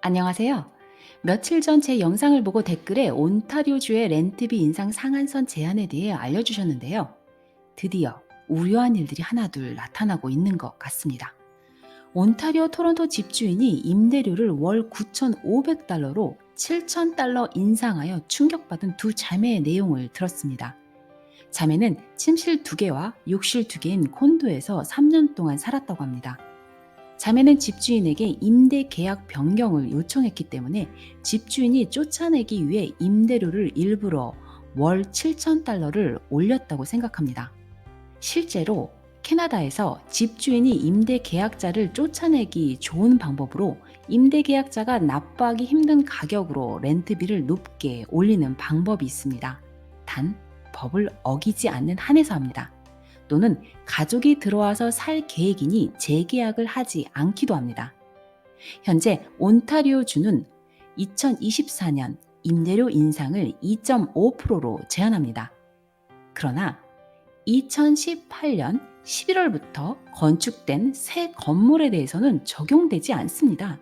안녕하세요. 며칠 전 제 영상을 보고 댓글에 온타리오주의 렌트비 인상 상한선 제한에 대해 알려주셨는데요. 드디어 우려한 일들이 하나둘 나타나고 있는 것 같습니다. 온타리오 토론토 집주인이 임대료를 월 9,500달러로 7,000달러 인상하여 충격받은 두 자매의 내용을 들었습니다. 자매는 침실 2개와 욕실 2개인 콘도에서 3년 동안 살았다고 합니다. 자매는 집주인에게 임대 계약 변경을 요청했기 때문에 집주인이 쫓아내기 위해 임대료를 일부러 월 7,000달러를 올렸다고 생각합니다. 실제로 캐나다에서 집주인이 임대 계약자를 쫓아내기 좋은 방법으로 임대 계약자가 납부하기 힘든 가격으로 렌트비를 높게 올리는 방법이 있습니다. 단, 법을 어기지 않는 한에서 합니다. 또는 가족이 들어와서 살 계획이니 재계약을 하지 않기도 합니다. 현재 온타리오주는 2024년 임대료 인상을 2.5%로 제한합니다. 그러나 2018년 11월부터 건축된 새 건물에 대해서는 적용되지 않습니다.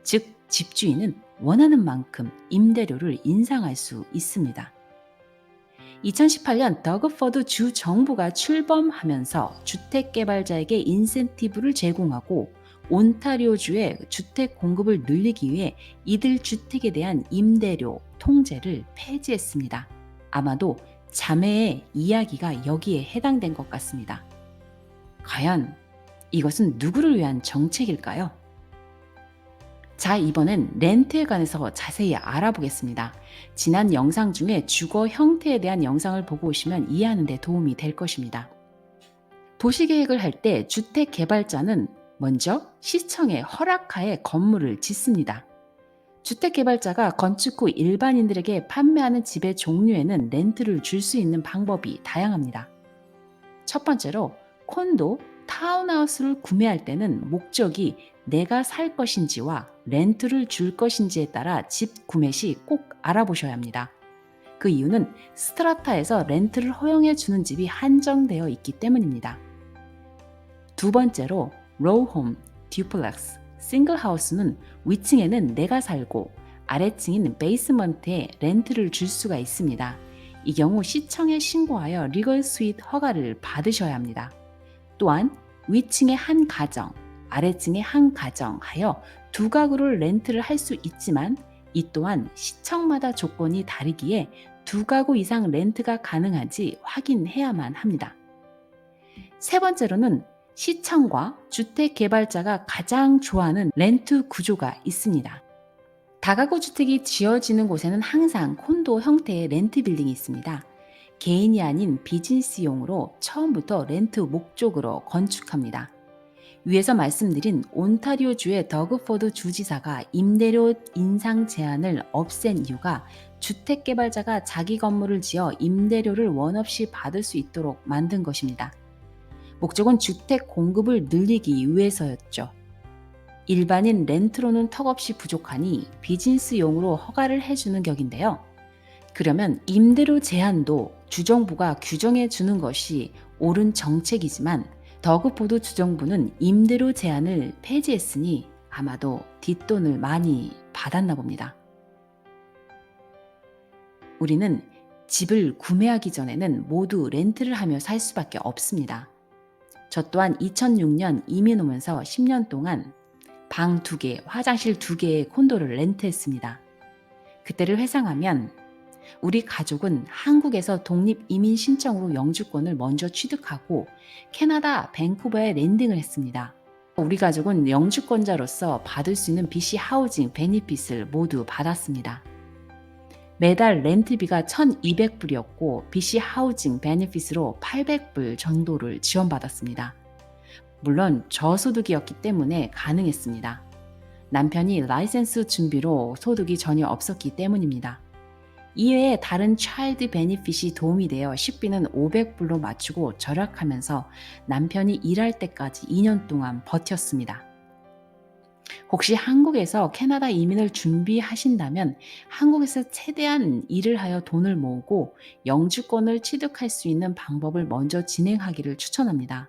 즉, 집주인은 원하는 만큼 임대료를 인상할 수 있습니다. 2018년 더그포드 주 정부가 출범하면서 주택개발자에게 인센티브를 제공하고 온타리오주의 주택 공급을 늘리기 위해 이들 주택에 대한 임대료 통제를 폐지했습니다. 아마도 자매의 이야기가 여기에 해당된 것 같습니다. 과연 이것은 누구를 위한 정책일까요? 자, 이번엔 렌트에 관해서 자세히 알아보겠습니다. 지난 영상 중에 주거 형태에 대한 영상을 보고 오시면 이해하는 데 도움이 될 것입니다. 도시계획을 할 때 주택 개발자는 먼저 시청의 허락하에 건물을 짓습니다. 주택 개발자가 건축 후 일반인들에게 판매하는 집의 종류에는 렌트를 줄 수 있는 방법이 다양합니다. 첫 번째로 콘도, 타운하우스를 구매할 때는 목적이 내가 살 것인지와 렌트를 줄 것인지에 따라 집 구매 시 꼭 알아보셔야 합니다. 그 이유는 스트라타에서 렌트를 허용해 주는 집이 한정되어 있기 때문입니다. 두 번째로 로우홈, 듀플렉스, 싱글하우스는 위층에는 내가 살고 아래층인 베이스먼트에 렌트를 줄 수가 있습니다. 이 경우 시청에 신고하여 리걸 스윗 허가를 받으셔야 합니다. 또한 위층의 한 가정, 아래층의 한 가정 하여 두 가구를 렌트를 할 수 있지만 이 또한 시청마다 조건이 다르기에 두 가구 이상 렌트가 가능한지 확인해야만 합니다. 세 번째로는 시청과 주택 개발자가 가장 좋아하는 렌트 구조가 있습니다. 다가구 주택이 지어지는 곳에는 항상 콘도 형태의 렌트 빌딩이 있습니다. 개인이 아닌 비즈니스용으로 처음부터 렌트 목적으로 건축합니다. 위에서 말씀드린 온타리오주의 더그포드 주지사가 임대료 인상 제한을 없앤 이유가 주택 개발자가 자기 건물을 지어 임대료를 원 없이 받을 수 있도록 만든 것입니다. 목적은 주택 공급을 늘리기 위해서였죠. 일반인 렌트로는 턱없이 부족하니 비즈니스용으로 허가를 해주는 격인데요. 그러면 임대료 제한도 주정부가 규정해 주는 것이 옳은 정책이지만 더그포드 주정부는 임대료 제한을 폐지했으니 아마도 뒷돈을 많이 받았나 봅니다. 우리는 집을 구매하기 전에는 모두 렌트를 하며 살 수밖에 없습니다. 저 또한 2006년 이민 오면서 10년 동안 방 2개, 화장실 2개의 콘도를 렌트했습니다. 그때를 회상하면 우리 가족은 한국에서 독립 이민 신청으로 영주권을 먼저 취득하고 캐나다 밴쿠버에 랜딩을 했습니다. 우리 가족은 영주권자로서 받을 수 있는 BC 하우징 베니핏을 모두 받았습니다. 매달 렌트비가 1,200불이었고 BC 하우징 베니핏으로 800불 정도를 지원받았습니다. 물론 저소득이었기 때문에 가능했습니다. 남편이 라이센스 준비로 소득이 전혀 없었기 때문입니다. 이외에 다른 차일드 베니핏이 도움이 되어 식비는 500불로 맞추고 절약하면서 남편이 일할 때까지 2년 동안 버텼습니다. 혹시 한국에서 캐나다 이민을 준비하신다면 한국에서 최대한 일을 하여 돈을 모으고 영주권을 취득할 수 있는 방법을 먼저 진행하기를 추천합니다.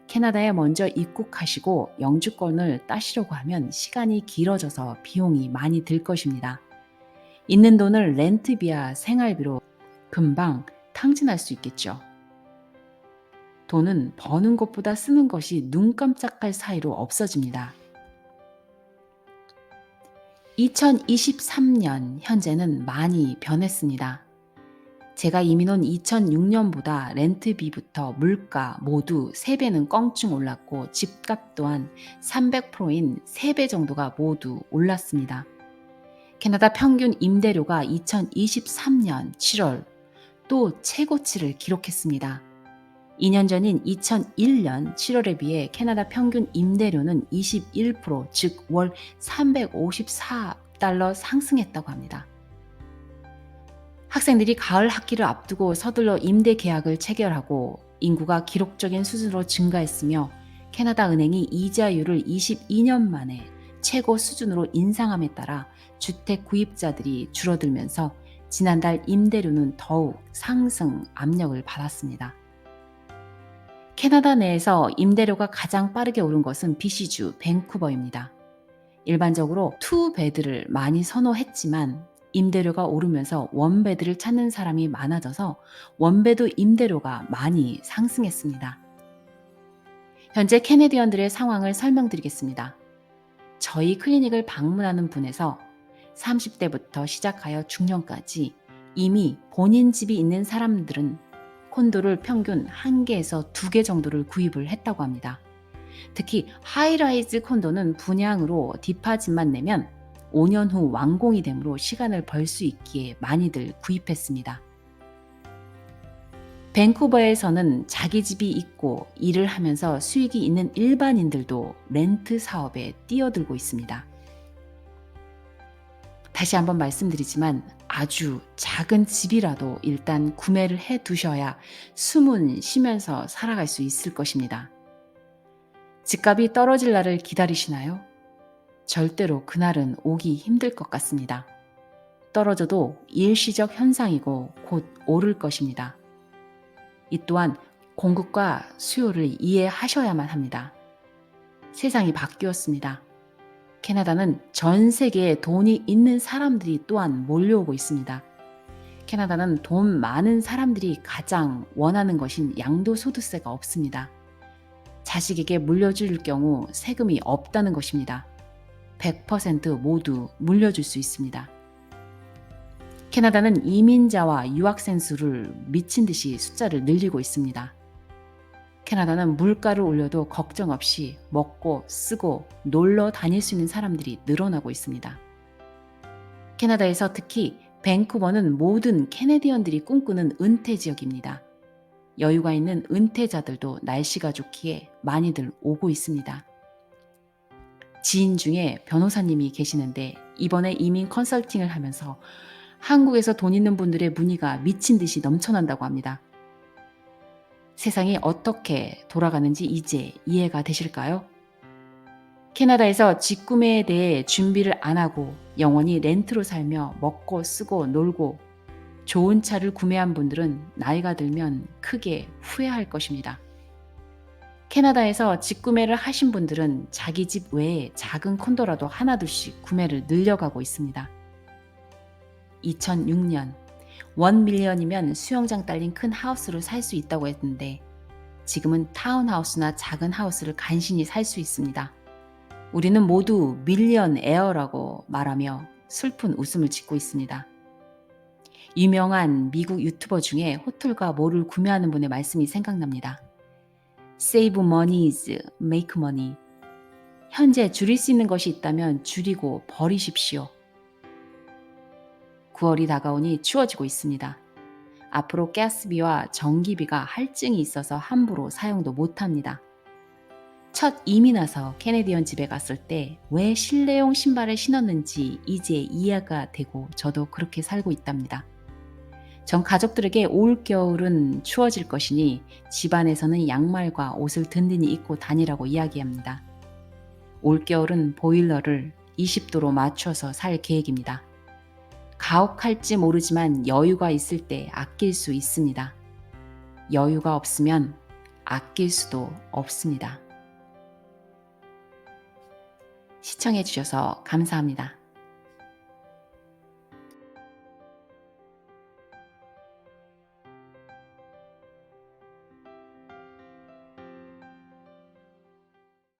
캐나다에 먼저 입국하시고 영주권을 따시려고 하면 시간이 길어져서 비용이 많이 들 것입니다. 있는 돈을 렌트비와 생활비로 금방 탕진할 수 있겠죠. 돈은 버는 것보다 쓰는 것이 눈 깜짝할 사이로 없어집니다. 2023년 현재는 많이 변했습니다. 제가 이민 온 2006년보다 렌트비부터 물가 모두 3배는 껑충 올랐고 집값 또한 300%인 3배 정도가 모두 올랐습니다. 캐나다 평균 임대료가 2023년 7월 또 최고치를 기록했습니다. 2년 전인 2001년 7월에 비해 캐나다 평균 임대료는 21%, 즉 월 354달러 상승했다고 합니다. 학생들이 가을 학기를 앞두고 서둘러 임대 계약을 체결하고 인구가 기록적인 수준으로 증가했으며 캐나다 은행이 이자율을 22년 만에 최고 수준으로 인상함에 따라 주택 구입자들이 줄어들면서 지난달 임대료는 더욱 상승 압력을 받았습니다. 캐나다 내에서 임대료가 가장 빠르게 오른 것은 BC주 밴쿠버입니다. 일반적으로 투베드를 많이 선호했지만 임대료가 오르면서 원베드를 찾는 사람이 많아져서 원베드 임대료가 많이 상승했습니다. 현재 캐네디언들의 상황을 설명드리겠습니다. 저희 클리닉을 방문하는 분에서 30대부터 시작하여 중년까지 이미 본인 집이 있는 사람들은 콘도를 평균 1개에서 2개 정도를 구입을 했다고 합니다. 특히 하이라이즈 콘도는 분양으로 디파짓만 내면 5년 후 완공이 되므로 시간을 벌 수 있기에 많이들 구입했습니다. 밴쿠버에서는 자기 집이 있고 일을 하면서 수익이 있는 일반인들도 렌트 사업에 뛰어들고 있습니다. 다시 한번 말씀드리지만 아주 작은 집이라도 일단 구매를 해 두셔야 숨은 쉬면서 살아갈 수 있을 것입니다. 집값이 떨어질 날을 기다리시나요? 절대로 그날은 오기 힘들 것 같습니다. 떨어져도 일시적 현상이고 곧 오를 것입니다. 이 또한 공급과 수요를 이해하셔야만 합니다. 세상이 바뀌었습니다. 캐나다는 전 세계에 돈이 있는 사람들이 또한 몰려오고 있습니다. 캐나다는 돈 많은 사람들이 가장 원하는 것인 양도소득세가 없습니다. 자식에게 물려줄 경우 세금이 없다는 것입니다. 100% 모두 물려줄 수 있습니다. 캐나다는 이민자와 유학생 수를 미친 듯이 숫자를 늘리고 있습니다. 캐나다는 물가를 올려도 걱정 없이 먹고 쓰고 놀러 다닐 수 있는 사람들이 늘어나고 있습니다. 캐나다에서 특히 밴쿠버는 모든 캐네디언들이 꿈꾸는 은퇴 지역입니다. 여유가 있는 은퇴자들도 날씨가 좋기에 많이들 오고 있습니다. 지인 중에 변호사님이 계시는데 이번에 이민 컨설팅을 하면서 한국에서 돈 있는 분들의 문의가 미친 듯이 넘쳐난다고 합니다. 세상이 어떻게 돌아가는지 이제 이해가 되실까요? 캐나다에서 집 구매에 대해 준비를 안 하고 영원히 렌트로 살며 먹고 쓰고 놀고 좋은 차를 구매한 분들은 나이가 들면 크게 후회할 것입니다. 캐나다에서 집 구매를 하신 분들은 자기 집 외에 작은 콘도라도 하나둘씩 구매를 늘려가고 있습니다. 2006년 1밀리언이면 수영장 딸린 큰 하우스로 살 수 있다고 했는데 지금은 타운하우스나 작은 하우스를 간신히 살 수 있습니다. 우리는 모두 밀리언 에어라고 말하며 슬픈 웃음을 짓고 있습니다. 유명한 미국 유튜버 중에 호텔과 몰을 구매하는 분의 말씀이 생각납니다. Save monies, make money. 현재 줄일 수 있는 것이 있다면 줄이고 버리십시오. 9월이 다가오니 추워지고 있습니다. 앞으로 가스비와 전기비가 할증이 있어서 함부로 사용도 못합니다. 첫 이민 와서 캐네디언 집에 갔을 때 왜 실내용 신발을 신었는지 이제 이해가 되고 저도 그렇게 살고 있답니다. 전 가족들에게 올겨울은 추워질 것이니 집안에서는 양말과 옷을 든든히 입고 다니라고 이야기합니다. 올겨울은 보일러를 20도로 맞춰서 살 계획입니다. 가혹할지 모르지만 여유가 있을 때 아낄 수 있습니다. 여유가 없으면 아낄 수도 없습니다. 시청해 주셔서 감사합니다.